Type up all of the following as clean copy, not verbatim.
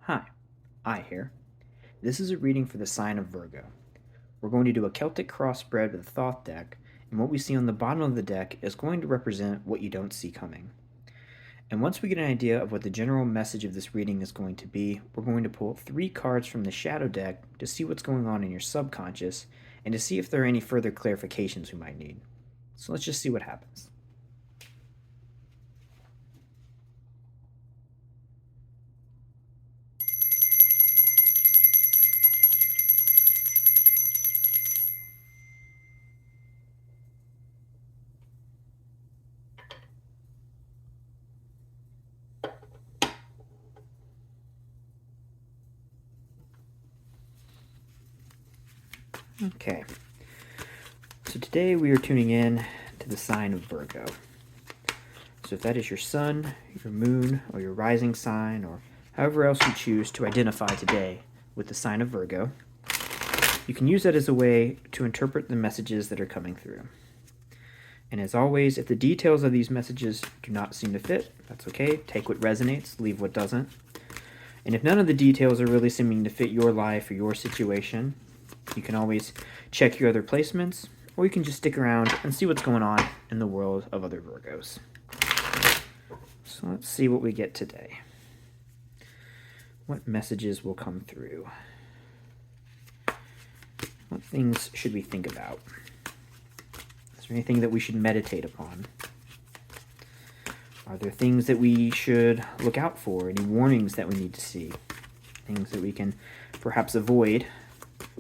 Hi, I here. This is a reading for the sign of Virgo. We're going to do a Celtic crossbred with a Thoth deck, and what we see on the bottom of the deck is going to represent what you don't see coming. And once we get an idea of what the general message of this reading is going to be, we're going to pull 3 cards from the shadow deck to see what's going on in your subconscious and to see if there are any further clarifications we might need. So let's just see what happens. Okay, so today we are tuning in to the sign of Virgo. So if that is your sun, your moon, or your rising sign, or however else you choose to identify today with the sign of Virgo, you can use that as a way to interpret the messages that are coming through. And as always, if the details of these messages do not seem to fit, that's okay. Take what resonates, leave what doesn't. And if none of the details are really seeming to fit your life or your situation, you can always check your other placements, or you can just stick around and see what's going on in the world of other Virgos. So let's see what we get today. What messages will come through? What things should we think about? Is there anything that we should meditate upon? Are there things that we should look out for? Any warnings that we need to see? Things that we can perhaps avoid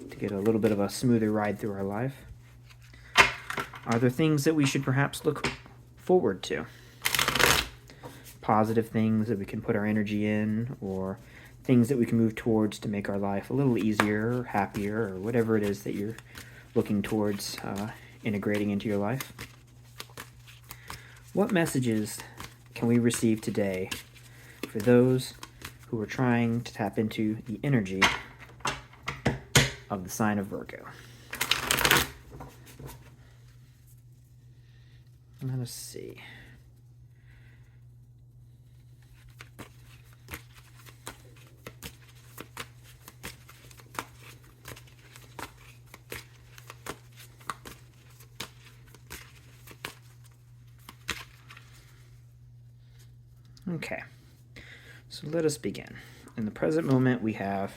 to get a little bit of a smoother ride through our life? Are there things that we should perhaps look forward to? Positive things that we can put our energy in, or things that we can move towards to make our life a little easier or happier, or whatever it is that you're looking towards integrating into your life. What messages can we receive today for those who are trying to tap into the energy of the sign of Virgo? Let us see. Okay, so let us begin. In the present moment, we have,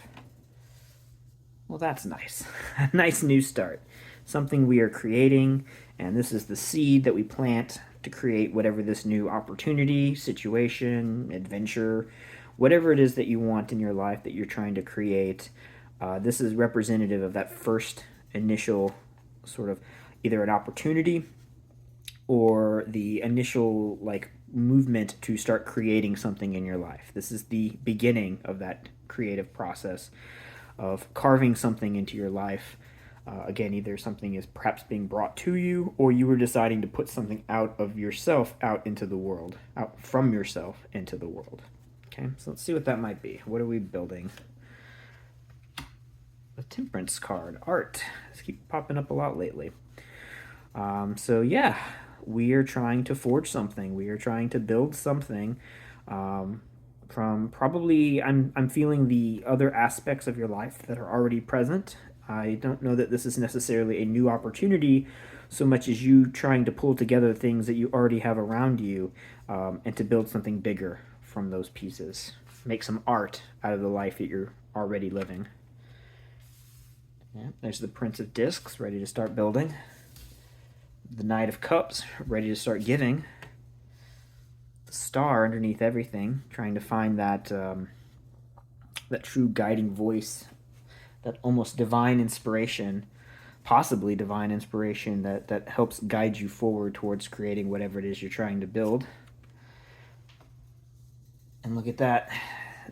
well, that's nice. A nice new start. Something we are creating, and this is the seed that we plant to create whatever this new opportunity, situation, adventure, whatever it is that you want in your life that you're trying to create. This is representative of that first initial sort of either an opportunity or the initial movement to start creating something in your life. This is the beginning of that creative process of carving something into your life. Again, either something is perhaps being brought to you, or you were deciding to put something out of yourself out into the world, out from yourself into the world. Okay, so let's see what that might be. What are we building? The Temperance card, art. It's keep popping up a lot lately. So yeah, we are trying to forge something. We are trying to build something from probably, I'm feeling the other aspects of your life that are already present. I don't know that this is necessarily a new opportunity so much as you trying to pull together things that you already have around you and to build something bigger from those pieces. Make some art out of the life that you're already living. Yeah, there's the Prince of Discs, ready to start building. The Knight of Cups, ready to start giving. The Star underneath everything, trying to find that that true guiding voice, that almost divine inspiration, possibly divine inspiration that helps guide you forward towards creating whatever it is you're trying to build. And look at that.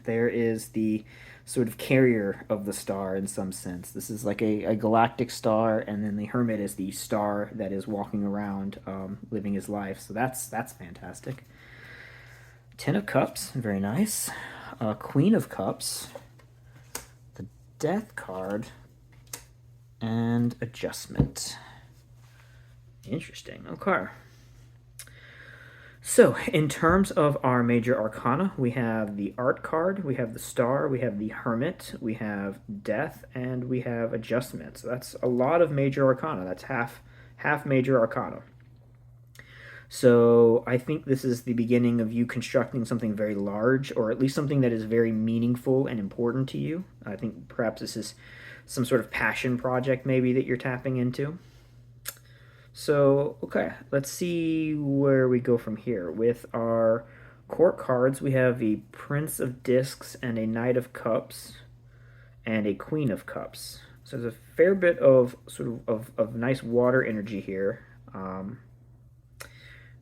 There is the sort of carrier of the star in some sense. This is like a galactic star, and then the Hermit is the star that is walking around living his life. So that's fantastic. Ten of Cups, very nice. Queen of Cups, the Death card, and Adjustment. Interesting. Okay. So, in terms of our major arcana, we have the art card, we have the star, we have the hermit, we have death, and we have adjustment. So that's a lot of major arcana. That's half major arcana. So I think this is the beginning of you constructing something very large, or at least something that is very meaningful and important to you. I think perhaps this is some sort of passion project maybe that you're tapping into. So, okay, let's see where we go from here. With our court cards, we have a Prince of Discs and a Knight of Cups and a Queen of Cups. So there's a fair bit of of nice water energy here.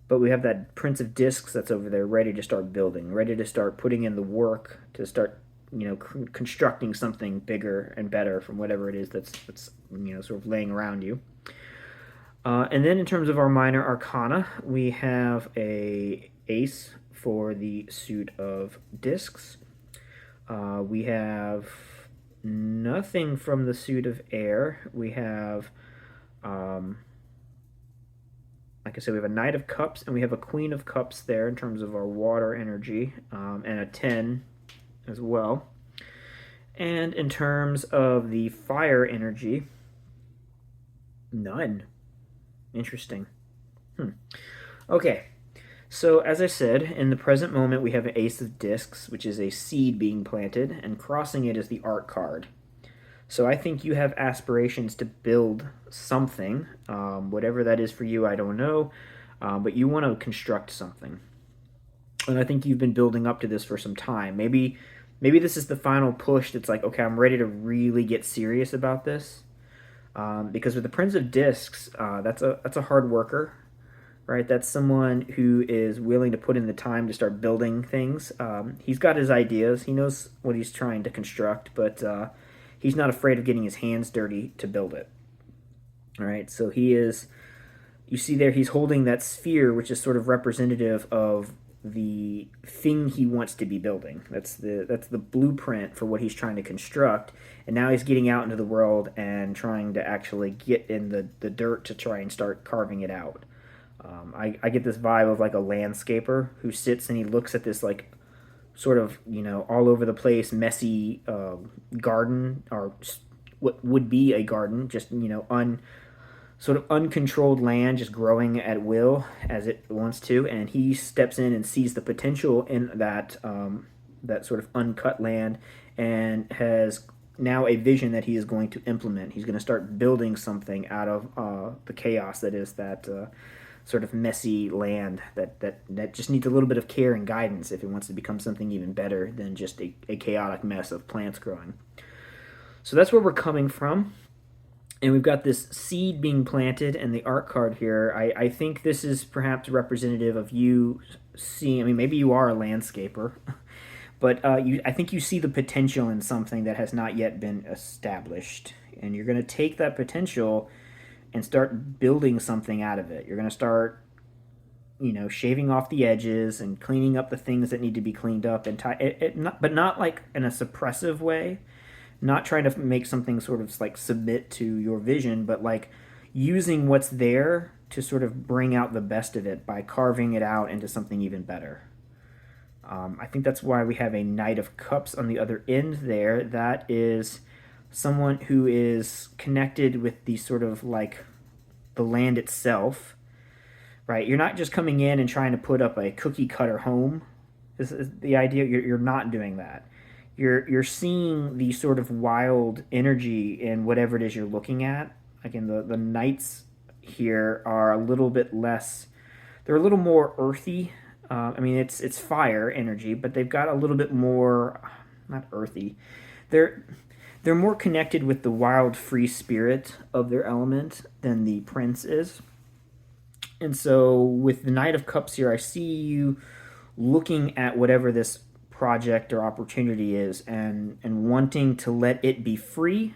But we have that Prince of Discs that's over there ready to start building, ready to start putting in the work to start, constructing something bigger and better from whatever it is that's sort of laying around you. And then in terms of our minor arcana, we have a ace for the suit of discs. We have nothing from the suit of air. We have, like I said, we have a Knight of Cups and we have a Queen of Cups there in terms of our water energy, and a 10 as well. And in terms of the fire energy, none. Interesting. Okay, so as I said, in the present moment we have an Ace of Discs, which is a seed being planted, and crossing it is the art card. So I think you have aspirations to build something, whatever that is for you, I don't know, but you want to construct something. And I think you've been building up to this for some time. Maybe this is the final push that's like, okay, I'm ready to really get serious about this. Because with the Prince of Discs, that's a hard worker, right? That's someone who is willing to put in the time to start building things. He's got his ideas. He knows what he's trying to construct, but he's not afraid of getting his hands dirty to build it. All right, so he is. You see there, he's holding that sphere, which is sort of representative of the thing he wants to be building. That's the blueprint for what he's trying to construct. And now he's getting out into the world and trying to actually get in the dirt to try and start carving it out. I get this vibe of like a landscaper who sits and he looks at this like sort of all over the place messy garden, or what would be a garden, just sort of uncontrolled land just growing at will as it wants to, and he steps in and sees the potential in that sort of uncut land, and has now a vision that he is going to implement. He's going to start building something out of the chaos that is that sort of messy land that just needs a little bit of care and guidance if it wants to become something even better than just a chaotic mess of plants growing. So that's where we're coming from. And we've got this seed being planted and the art card here. I think this is perhaps representative of you seeing, I mean, maybe you are a landscaper, but I think you see the potential in something that has not yet been established. And you're going to take that potential and start building something out of it. You're going to start, shaving off the edges and cleaning up the things that need to be cleaned up, and but not like in a suppressive way. Not trying to make something sort of like submit to your vision, but like using what's there to sort of bring out the best of it by carving it out into something even better. I think that's why we have a Knight of Cups on the other end there. That is someone who is connected with the sort of like the land itself, right? You're not just coming in and trying to put up a cookie cutter home. This is the idea. You're not doing that. You're seeing the sort of wild energy in whatever it is you're looking at. Again, the knights here are a little bit less. They're a little more earthy. I mean, it's fire energy, but they've got a little bit more, not earthy. They're more connected with the wild, free spirit of their element than the prince is. And so, with the Knight of Cups here, I see you looking at whatever this project or opportunity is, and wanting to let it be free,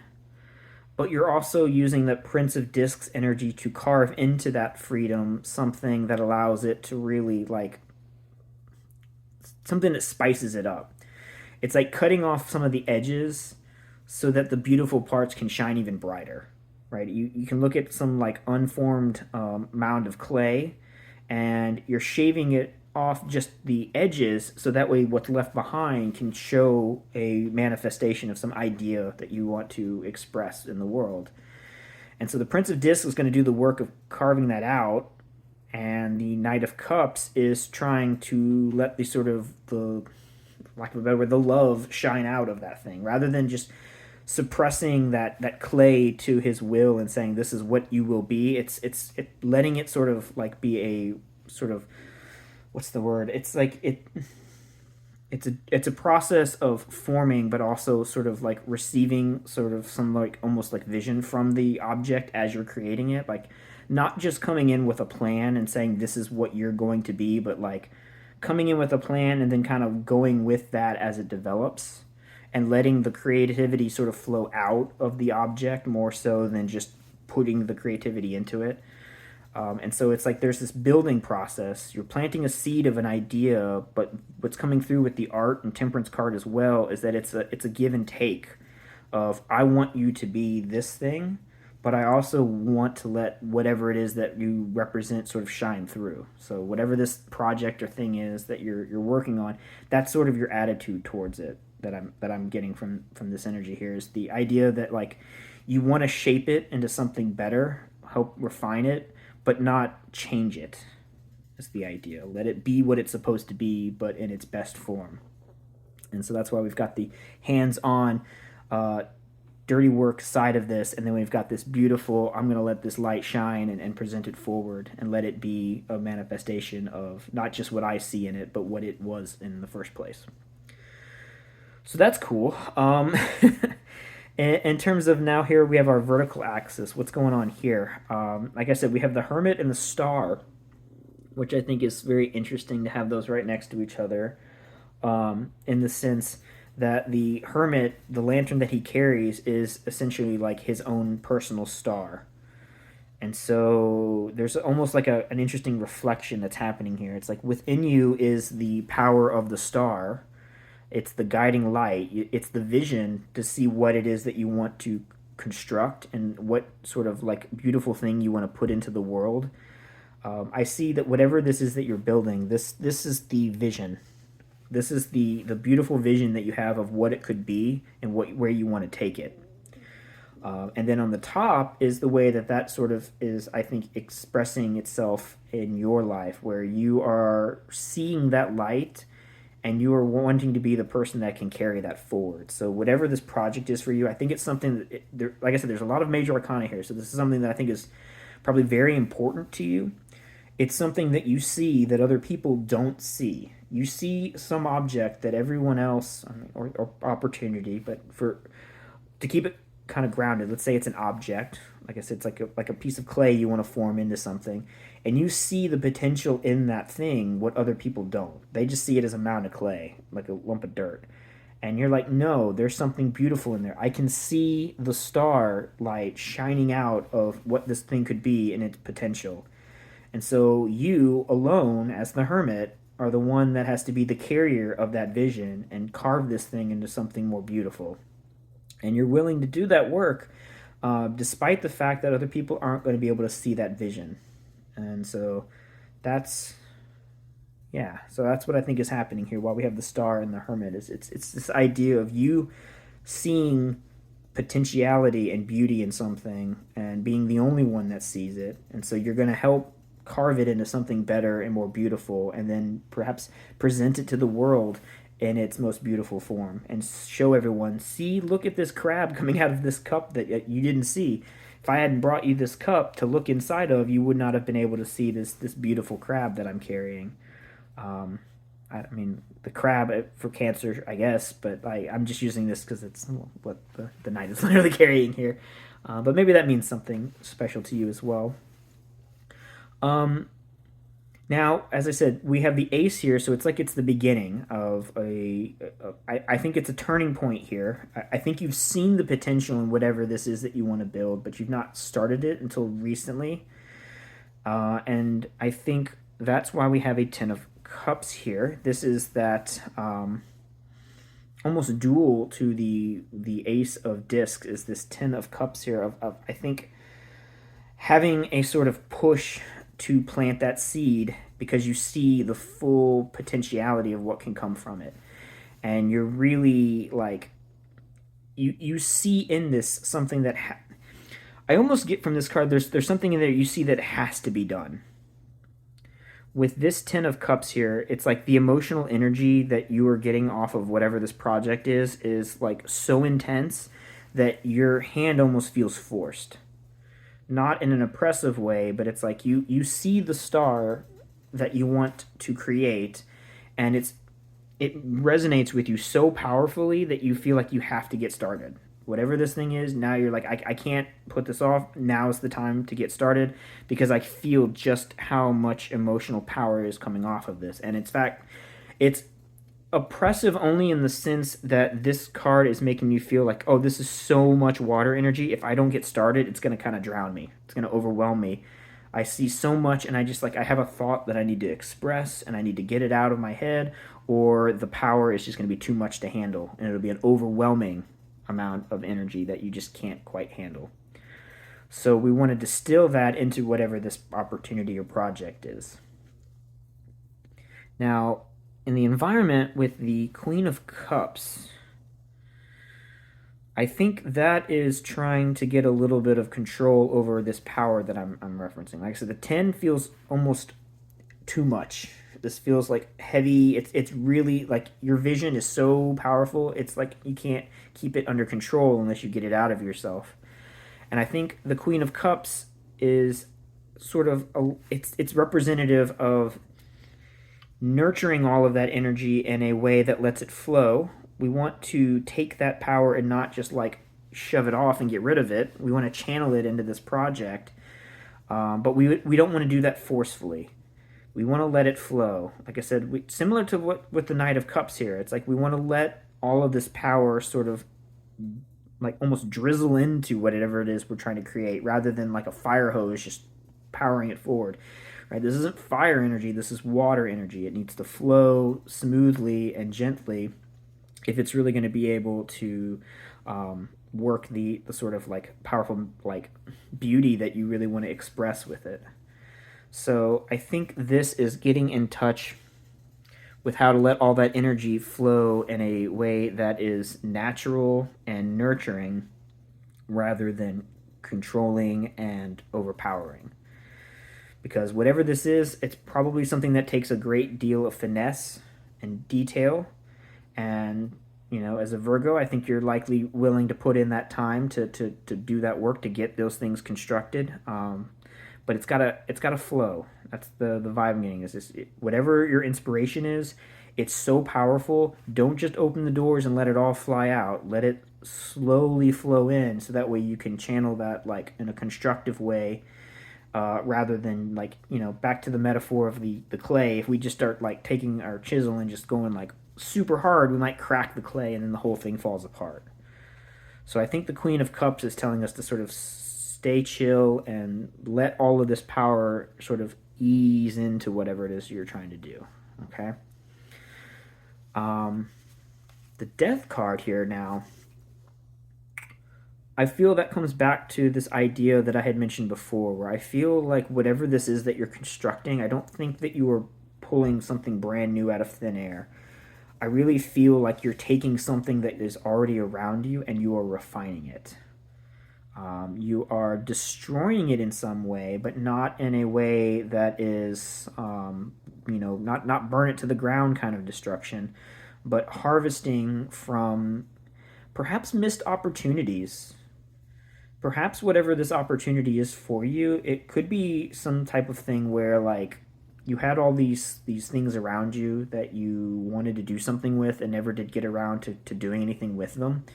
but you're also using that Prince of Discs energy to carve into that freedom something that allows it to really like something that spices it up. It's like cutting off some of the edges so that the beautiful parts can shine even brighter, right? You can look at some like unformed mound of clay, and you're shaving it off just the edges so that way what's left behind can show a manifestation of some idea that you want to express in the world. And so the Prince of Discs is going to do the work of carving that out, and the Knight of Cups is trying to let the sort of the, lack of a better word, the love shine out of that thing rather than just suppressing that clay to his will and saying this is what you will be. It's letting it sort of like be a sort of, what's the word? It's like it's a process of forming, but also sort of like receiving sort of some like almost like vision from the object as you're creating it. Like not just coming in with a plan and saying this is what you're going to be, but like coming in with a plan and then kind of going with that as it develops and letting the creativity sort of flow out of the object more so than just putting the creativity into it. And so it's like there's this building process. You're planting a seed of an idea, but what's coming through with the art and temperance card as well is that it's a give and take of I want you to be this thing, but I also want to let whatever it is that you represent sort of shine through. So whatever this project or thing is that you're working on, that's sort of your attitude towards it that I'm getting from this energy here is the idea that like you want to shape it into something better, help refine it, but not change it. Is the idea. Let it be what it's supposed to be, but in its best form. And so that's why we've got the hands-on dirty work side of this, and then we've got this beautiful, I'm going to let this light shine and present it forward and let it be a manifestation of not just what I see in it, but what it was in the first place. So that's cool. In terms of now here, we have our vertical axis. What's going on here? Like I said, we have the Hermit and the Star, which I think is very interesting to have those right next to each other, in the sense that the Hermit, the lantern that he carries, is essentially like his own personal star. And so there's almost like an interesting reflection that's happening here. It's like within you is the power of the star. It's the guiding light. It's the vision to see what it is that you want to construct and what sort of like beautiful thing you want to put into the world. I see that whatever this is that you're building, this is the vision. This is the beautiful vision that you have of what it could be and where you want to take it. And then on the top is the way that sort of is, I think, expressing itself in your life, where you are seeing that light and you are wanting to be the person that can carry that forward. So whatever this project is for you, I think it's something that, like I said, there's a lot of major arcana here. So this is something that I think is probably very important to you. It's something that you see that other people don't see. You see some object that everyone else, or opportunity, but to keep it kind of grounded, let's say it's an object. Like I said, it's like a piece of clay you want to form into something, and you see the potential in that thing what other people don't. They just see it as a mound of clay, like a lump of dirt. And you're like, no, there's something beautiful in there. I can see the star light shining out of what this thing could be and its potential. And so you alone, as the Hermit, are the one that has to be the carrier of that vision and carve this thing into something more beautiful. And you're willing to do that work despite the fact that other people aren't going to be able to see that vision. And so that's what I think is happening here while we have the Star and the Hermit. It's this idea of you seeing potentiality and beauty in something and being the only one that sees it. And so you're going to help carve it into something better and more beautiful, and then perhaps present it to the world in its most beautiful form and show everyone, see, look at this crab coming out of this cup that you didn't see. If I hadn't brought you this cup to look inside of, you would not have been able to see this beautiful crab that I'm carrying. I mean, the crab for Cancer, I guess, but I'm just using this because it's what the knight is literally carrying here. But maybe that means something special to you as well. Now, as I said, we have the ace here, so it's like it's the beginning of I think it's a turning point here. I think you've seen the potential in whatever this is that you want to build, but you've not started it until recently. And I think that's why we have a Ten of Cups here. This is that almost dual to the Ace of Discs is this Ten of Cups here of I think having a sort of push to plant that seed because you see the full potentiality of what can come from it. And you're really like, you see in this something that I almost get from this card, there's something in there you see that has to be done. With this 10 of cups here, it's like the emotional energy that you are getting off of whatever this project is like so intense that your hand almost feels forced. Not in an oppressive way, but it's like you see the star that you want to create, and it resonates with you so powerfully that you feel like you have to get started. Whatever this thing is, now you're like, I can't put this off. Now is the time to get started because I feel just how much emotional power is coming off of this. And in fact, it's oppressive only in the sense that this card is making you feel like, oh, this is so much water energy. If I don't get started, it's going to kind of drown me. It's going to overwhelm me. I see so much, and I just like, I have a thought that I need to express and I need to get it out of my head, or the power is just going to be too much to handle, and it'll be an overwhelming amount of energy that you just can't quite handle. So we want to distill that into whatever this opportunity or project is. Now, in the environment with the Queen of Cups, I think that is trying to get a little bit of control over this power that I'm referencing. Like I said, the 10 feels almost too much. This feels like heavy. It's really like your vision is so powerful. It's like you can't keep it under control unless you get it out of yourself. And I think the Queen of Cups is sort of it's representative of nurturing all of that energy in a way that lets it flow. We want to take that power and not just like shove it off and get rid of it. We want to channel it into this project, but we don't want to do that forcefully. We want to let it flow. Like I said, similar to what with the Knight of Cups here, it's like we want to let all of this power sort of like almost drizzle into whatever it is we're trying to create, rather than like a fire hose just powering it forward. Right? This isn't fire energy. This is water energy. It needs to flow smoothly and gently if it's really going to be able to work the sort of like powerful like beauty that you really want to express with it. So I think this is getting in touch with how to let all that energy flow in a way that is natural and nurturing rather than controlling and overpowering. Because whatever this is, it's probably something that takes a great deal of finesse and detail. And, you know, as a Virgo, I think you're likely willing to put in that time to do that work to get those things constructed. But it's gotta flow. That's the vibe I'm getting. Is this whatever your inspiration is? It's so powerful. Don't just open the doors and let it all fly out. Let it slowly flow in, so that way you can channel that like in a constructive way, rather than like, you know, back to the metaphor of the clay. If we just start like taking our chisel and just going like super hard, we might crack the clay and then the whole thing falls apart. So I think the Queen of Cups is telling us to sort of stay chill and let all of this power sort of ease into whatever it is you're trying to do. Okay. The Death card here now, I feel that comes back to this idea that I had mentioned before, where I feel like whatever this is that you're constructing, I don't think that you are pulling something brand new out of thin air. I really feel like you're taking something that is already around you and you are refining it. You are destroying it in some way, but not in a way that is, not burn it to the ground kind of destruction, but harvesting from perhaps missed opportunities. Perhaps whatever this opportunity is for you, it could be some type of thing where like you had all these things around you that you wanted to do something with and never did get around to doing anything with them.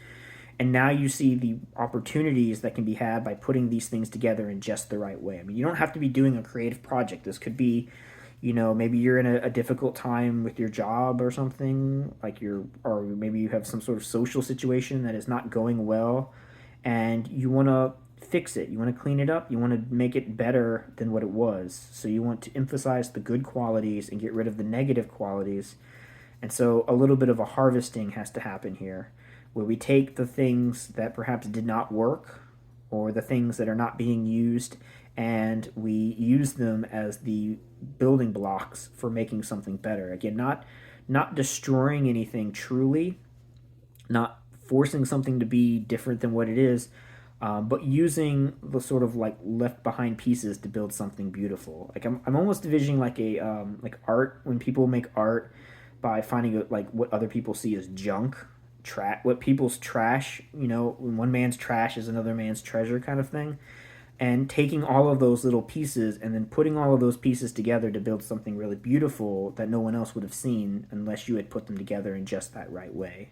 And now you see the opportunities that can be had by putting these things together in just the right way. I mean, you don't have to be doing a creative project. This could be, maybe you're in a difficult time with your job or something, or maybe you have some sort of social situation that is not going well, and you want to fix it. You want to clean it up. You want to make it better than what it was. So you want to emphasize the good qualities and get rid of the negative qualities. And so a little bit of a harvesting has to happen here, where we take the things that perhaps did not work or the things that are not being used and we use them as the building blocks for making something better. Again, not destroying anything truly, not forcing something to be different than what it is, but using the sort of like left behind pieces to build something beautiful. Like I'm almost envisioning like a like art, when people make art by finding like what other people see as junk, what people's trash. You know, when one man's trash is another man's treasure, kind of thing. And taking all of those little pieces and then putting all of those pieces together to build something really beautiful that no one else would have seen unless you had put them together in just that right way.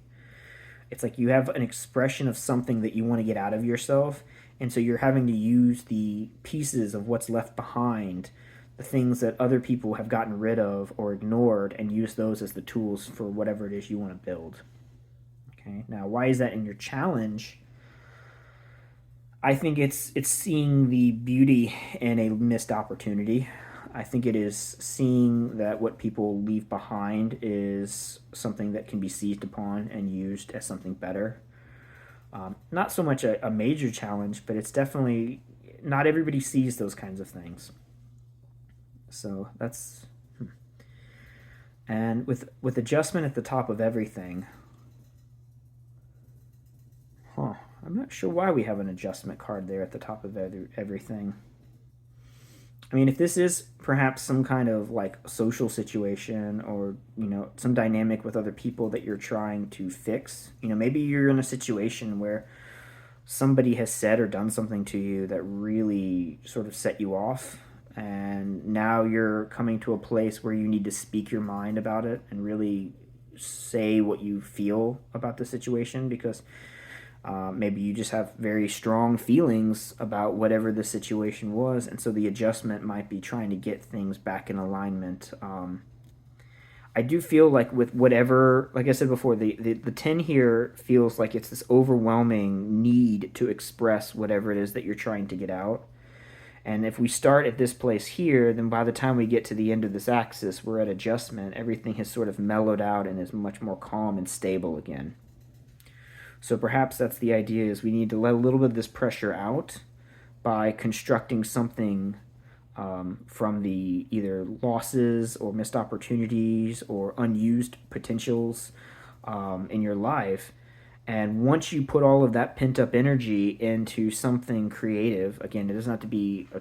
It's like you have an expression of something that you want to get out of yourself, and so you're having to use the pieces of what's left behind, the things that other people have gotten rid of or ignored, and use those as the tools for whatever it is you want to build. Okay, now why is that in your challenge? I think it's seeing the beauty in a missed opportunity. I think it is seeing that what people leave behind is something that can be seized upon and used as something better. Not so much a major challenge, but it's definitely not everybody sees those kinds of things. So that's and with adjustment at the top of everything. Huh. I'm not sure why we have an adjustment card there at the top of everything. I mean, if this is perhaps some kind of like social situation, or, you know, some dynamic with other people that you're trying to fix, you know, maybe you're in a situation where somebody has said or done something to you that really sort of set you off, and now you're coming to a place where you need to speak your mind about it and really say what you feel about the situation, because maybe you just have very strong feelings about whatever the situation was, and so the adjustment might be trying to get things back in alignment. I do feel like with whatever, like I said before, the 10 here feels like it's this overwhelming need to express whatever it is that you're trying to get out. And if we start at this place here, then by the time we get to the end of this axis, we're at adjustment. Everything has sort of mellowed out and is much more calm and stable again. So perhaps that's the idea, is we need to let a little bit of this pressure out by constructing something from the either losses or missed opportunities or unused potentials in your life. And once you put all of that pent up energy into something creative, again, it doesn't have to be a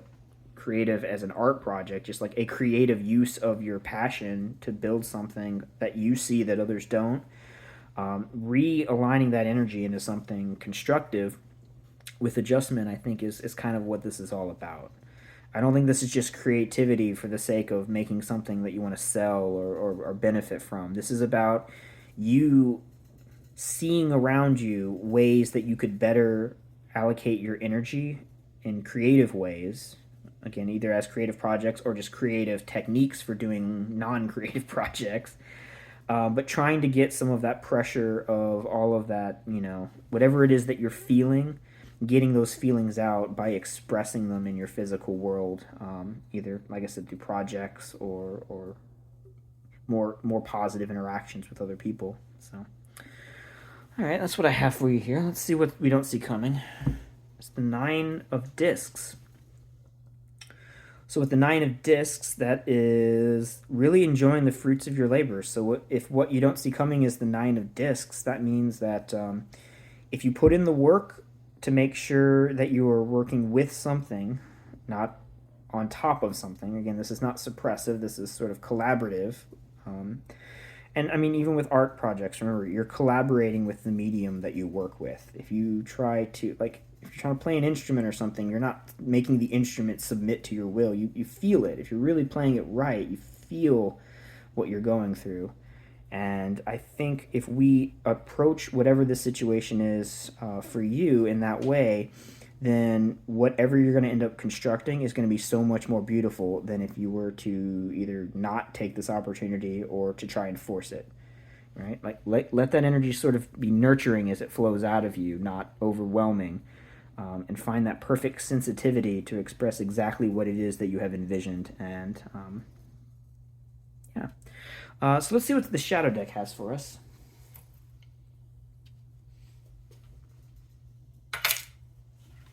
creative as an art project, just like a creative use of your passion to build something that you see that others don't. Realigning that energy into something constructive with adjustment, I think, is kind of what this is all about. I don't think this is just creativity for the sake of making something that you want to sell or benefit from. This is about you seeing around you ways that you could better allocate your energy in creative ways. Again, either as creative projects or just creative techniques for doing non-creative projects. But trying to get some of that pressure of all of that, you know, whatever it is that you're feeling, getting those feelings out by expressing them in your physical world, either, like I said, through projects or more positive interactions with other people. So, all right, that's what I have for you here. Let's see what we don't see coming. It's the 9 of Discs. So with the 9 of Discs, that is really enjoying the fruits of your labor. So if what you don't see coming is the 9 of Discs, that means that if you put in the work to make sure that you are working with something, not on top of something. Again, this is not suppressive. This is sort of collaborative. And I mean, even with art projects, remember, you're collaborating with the medium that you work with. If you try to, like, if you're trying to play an instrument or something, you're not making the instrument submit to your will. You feel it. If you're really playing it right, you feel what you're going through. And I think if we approach whatever the situation is for you in that way, then whatever you're going to end up constructing is going to be so much more beautiful than if you were to either not take this opportunity or to try and force it. Right? Like let that energy sort of be nurturing as it flows out of you, not overwhelming. And find that perfect sensitivity to express exactly what it is that you have envisioned. And yeah. So let's see what the shadow deck has for us.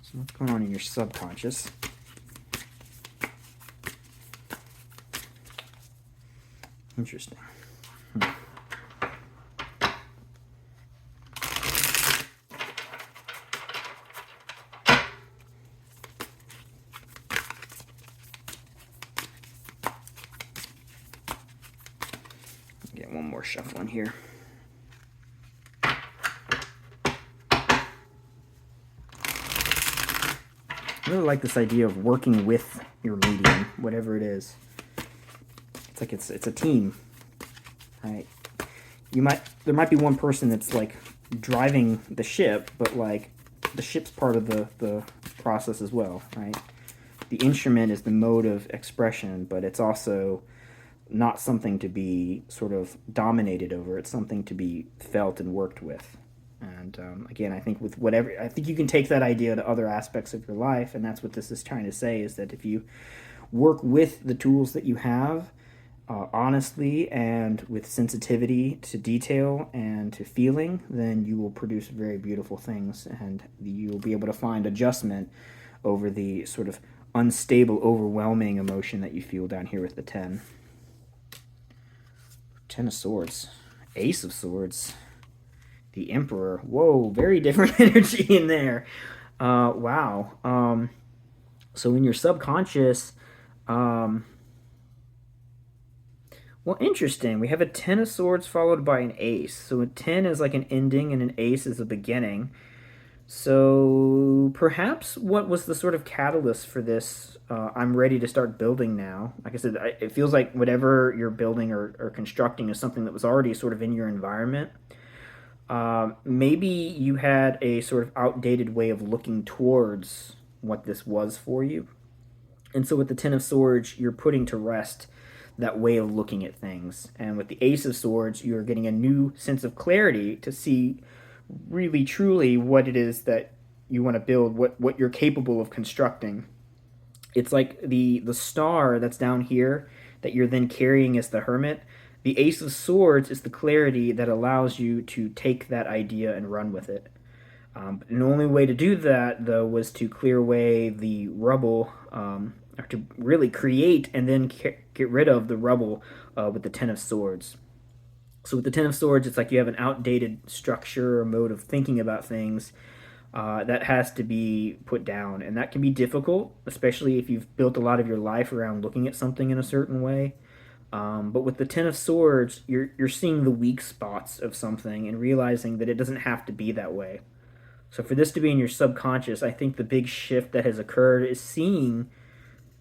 So what's going on in your subconscious? Interesting. Get one more shuffling here. I really like this idea of working with your medium, whatever it is. It's like it's a team, right? There might be one person that's like driving the ship, but like the ship's part of the process as well, right? The instrument is the mode of expression, but it's also not something to be sort of dominated over. It's something to be felt and worked with. And again, I think I think you can take that idea to other aspects of your life, and that's what this is trying to say, is that if you work with the tools that you have, honestly and with sensitivity to detail and to feeling, then you will produce very beautiful things, and you will be able to find adjustment over the sort of unstable, overwhelming emotion that you feel down here with the 10. 10 of Swords. Ace of Swords. The Emperor. Whoa, very different energy in there. Wow. So in your subconscious, well, interesting. We have a 10 of Swords followed by an ace. So a 10 is like an ending and an ace is a beginning. So perhaps what was the sort of catalyst for this? I'm ready to start building now. Like I said, it feels like whatever you're building or constructing is something that was already sort of in your environment. Maybe you had a sort of outdated way of looking towards what this was for you. And so with the 10 of Swords, you're putting to rest that way of looking at things. And with the Ace of Swords, you're getting a new sense of clarity to see really truly what it is that you want to build, what you're capable of constructing. It's like the star that's down here that you're then carrying as the Hermit. The Ace of Swords is the clarity that allows you to take that idea and run with it. And the only way to do that, though, was to clear away the rubble, or to really create and then get rid of the rubble with the 10 of Swords. So with the 10 of Swords, it's like you have an outdated structure or mode of thinking about things that has to be put down. And that can be difficult, especially if you've built a lot of your life around looking at something in a certain way. But with the 10 of Swords, you're seeing the weak spots of something and realizing that it doesn't have to be that way. So for this to be in your subconscious, I think the big shift that has occurred is seeing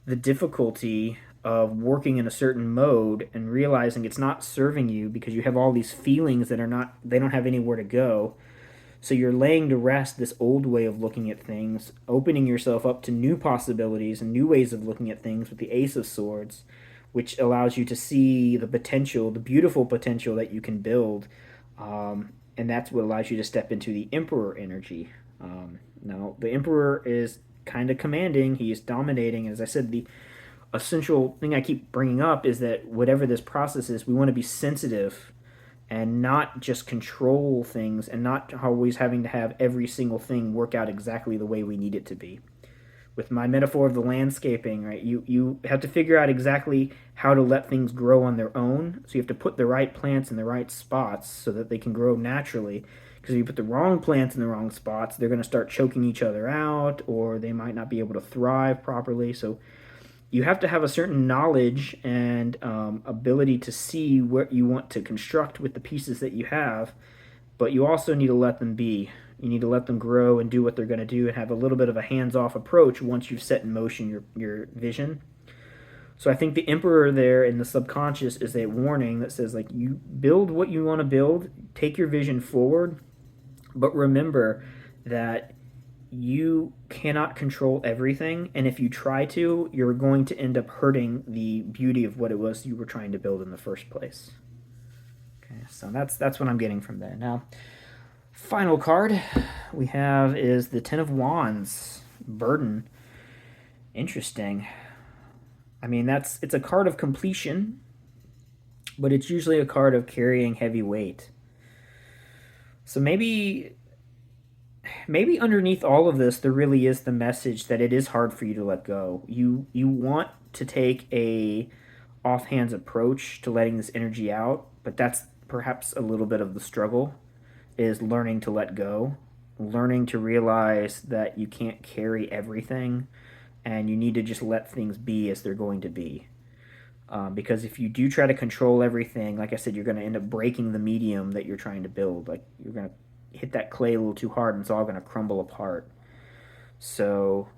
the difficulty of working in a certain mode and realizing it's not serving you because you have all these feelings that they don't have anywhere to go. So you're laying to rest this old way of looking at things, opening yourself up to new possibilities and new ways of looking at things with the Ace of Swords, which allows you to see the potential, the beautiful potential that you can build. And that's what allows you to step into the Emperor energy. Now, the Emperor is kind of commanding. He is dominating. As I said, the essential thing I keep bringing up is that whatever this process is, we want to be sensitive and not just control things and not always having to have every single thing work out exactly the way we need it to be. With my metaphor of the landscaping, right, you have to figure out exactly how to let things grow on their own. So you have to put the right plants in the right spots so that they can grow naturally. Because if you put the wrong plants in the wrong spots, they're going to start choking each other out, or they might not be able to thrive properly. So you have to have a certain knowledge and ability to see what you want to construct with the pieces that you have, but you also need to let them be. You need to let them grow and do what they're going to do and have a little bit of a hands-off approach once you've set in motion your vision. So I think the Emperor there in the subconscious is a warning that says, like, you build what you want to build, take your vision forward, but remember that you cannot control everything, and if you try to, you're going to end up hurting the beauty of what it was you were trying to build in the first place. Okay, so that's what I'm getting from there. Now, final card we have is the 10 of Wands, Burden. Interesting. I mean, it's a card of completion, but it's usually a card of carrying heavy weight. So maybe underneath all of this, there really is the message that it is hard for you to let go. You want to take a offhand approach to letting this energy out, but that's perhaps a little bit of the struggle, is learning to let go, learning to realize that you can't carry everything and you need to just let things be as they're going to be. Because if you do try to control everything, like I said, you're going to end up breaking the medium that you're trying to build. Like, you're going to hit that clay a little too hard and it's all going to crumble apart. So,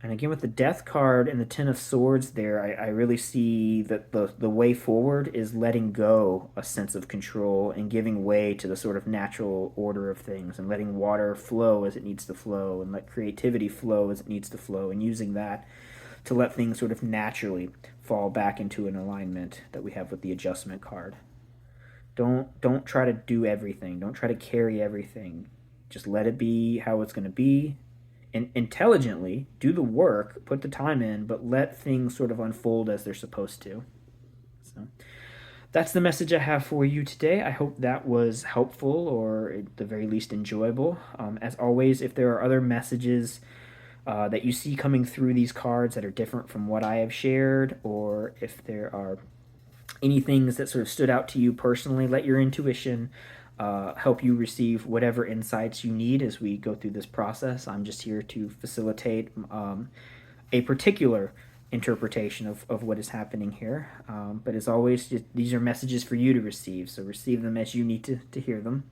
and again, with the Death card and the Ten of Swords there, I really see that the way forward is letting go a sense of control and giving way to the sort of natural order of things, and letting water flow as it needs to flow, and let creativity flow as it needs to flow, and using that to let things sort of naturally fall back into an alignment that we have with the Adjustment card. Don't try to do everything. Don't try to carry everything. Just let it be how it's going to be, and intelligently do the work, put the time in, but let things sort of unfold as they're supposed to. So that's the message I have for you today. I hope that was helpful, or at the very least enjoyable. As always, if there are other messages that you see coming through these cards that are different from what I have shared, or if there are any things that sort of stood out to you personally, let your intuition help you receive whatever insights you need as we go through this process. I'm just here to facilitate a particular interpretation of what is happening here. But as always, these are messages for you to receive, so receive them as you need to hear them.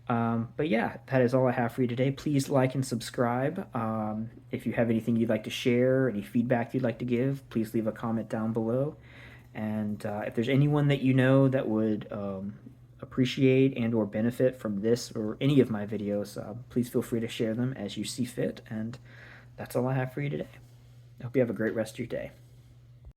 But yeah, that is all I have for you today. Please like and subscribe. If you have anything you'd like to share, any feedback you'd like to give, please leave a comment down below. And if there's anyone that you know that would appreciate and or benefit from this or any of my videos, please feel free to share them as you see fit. And that's all I have for you today. I hope you have a great rest of your day.